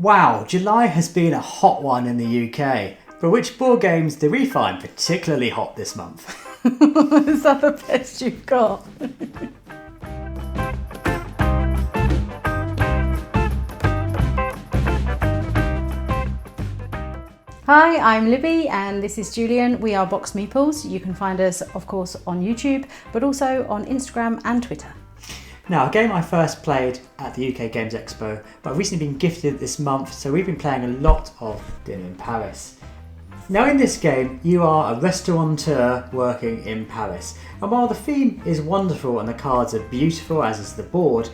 Wow, July has been a hot one in the UK, but which board games do we find particularly hot this month? Is that the best you've got? Hi, I'm Libby and this is Julian. We are BoxedMeeples. You can find us, of course, on YouTube, but also on Instagram and Twitter. Now, a game I first played at the UK Games Expo, but I've recently been gifted it this month, so we've been playing a lot of Dinner in Paris. Now, in this game, you are a restaurateur working in Paris, and while the theme is wonderful and the cards are beautiful, as is the board,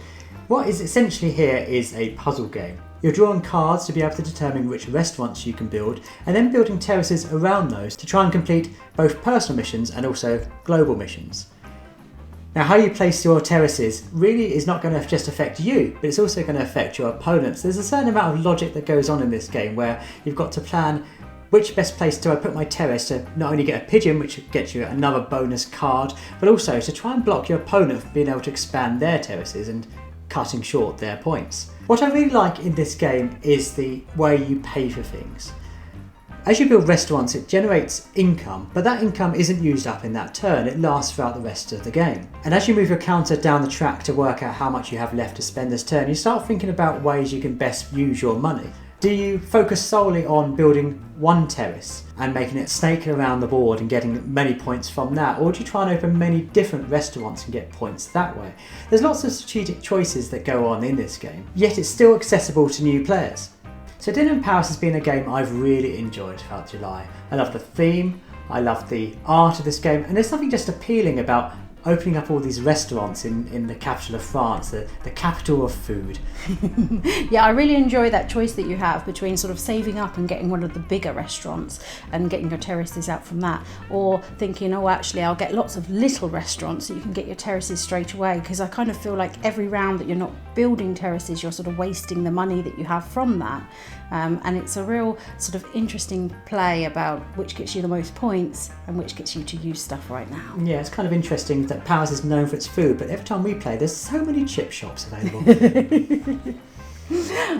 what is essentially here is a puzzle game. You're drawing cards to be able to determine which restaurants you can build, and then building terraces around those to try and complete both personal missions and also global missions. Now, how you place your terraces really is not going to just affect you, but it's also going to affect your opponents. There's a certain amount of logic that goes on in this game where you've got to plan which best place do I put my terrace to not only get a pigeon, which gets you another bonus card, but also to try and block your opponent from being able to expand their terraces and cutting short their points. What I really like in this game is the way you pay for things. As you build restaurants, it generates income, but that income isn't used up in that turn, it lasts throughout the rest of the game. And as you move your counter down the track to work out how much you have left to spend this turn, you start thinking about ways you can best use your money. Do you focus solely on building one terrace and making it snake around the board and getting many points from that, or do you try and open many different restaurants and get points that way? There's lots of strategic choices that go on in this game, yet it's still accessible to new players. So Dinner in Paris has been a game I've really enjoyed throughout July. I love the theme, I love the art of this game, and there's something just appealing about opening up all these restaurants in the capital of France, the capital of food. Yeah, I really enjoy that choice that you have between sort of saving up and getting one of the bigger restaurants and getting your terraces out from that, or thinking, oh, actually I'll get lots of little restaurants so you can get your terraces straight away, because I kind of feel like every round that you're not building terraces, you're sort of wasting the money that you have from that. And it's a real sort of interesting play about which gets you the most points and which gets you to use stuff right now. Yeah, it's kind of interesting that Paris is known for its food, but every time we play, there's so many chip shops available.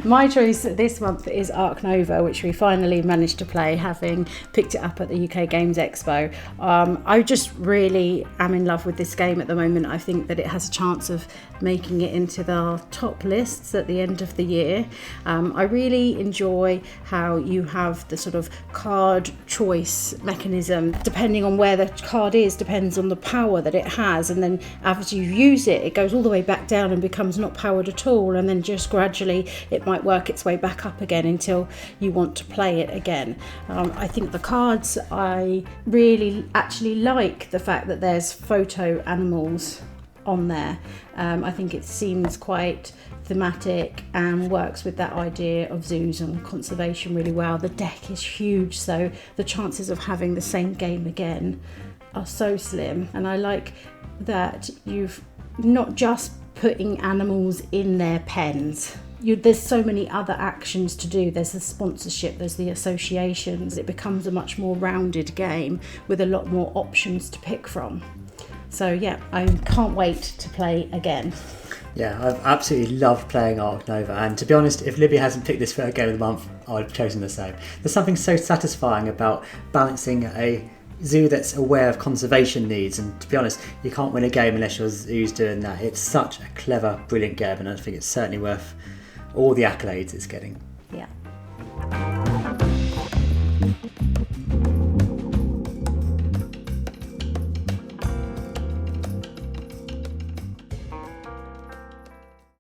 My choice this month is Ark Nova, which we finally managed to play, having picked it up at the UK Games Expo. I just really am in love with this game at the moment. I think that it has a chance of making it into the top lists at the end of the year. I really enjoy how you have the sort of card choice mechanism. Depending on where the card is, depends on the power that it has, and then as you use it, it goes all the way back down and becomes not powered at all, and then just gradually it might work its way back up again until you want to play it again. I think the cards, I really actually like the fact that there's photo animals on there. I think it seems quite thematic and works with that idea of zoos and conservation really well. The deck is huge, so the chances of having the same game again are so slim, and I like that you've not just putting animals in their pens. There's so many other actions to do. There's the sponsorship, there's the associations. It becomes a much more rounded game with a lot more options to pick from. So yeah, I can't wait to play again. Yeah, I've absolutely loved playing Ark Nova, and to be honest, if Libby hasn't picked this for her game of the month, I would have chosen the same. There's something so satisfying about balancing a zoo that's aware of conservation needs, and to be honest, you can't win a game unless your zoo's doing that. It's such a clever, brilliant game, and I think it's certainly worth all the accolades it's getting. Yeah.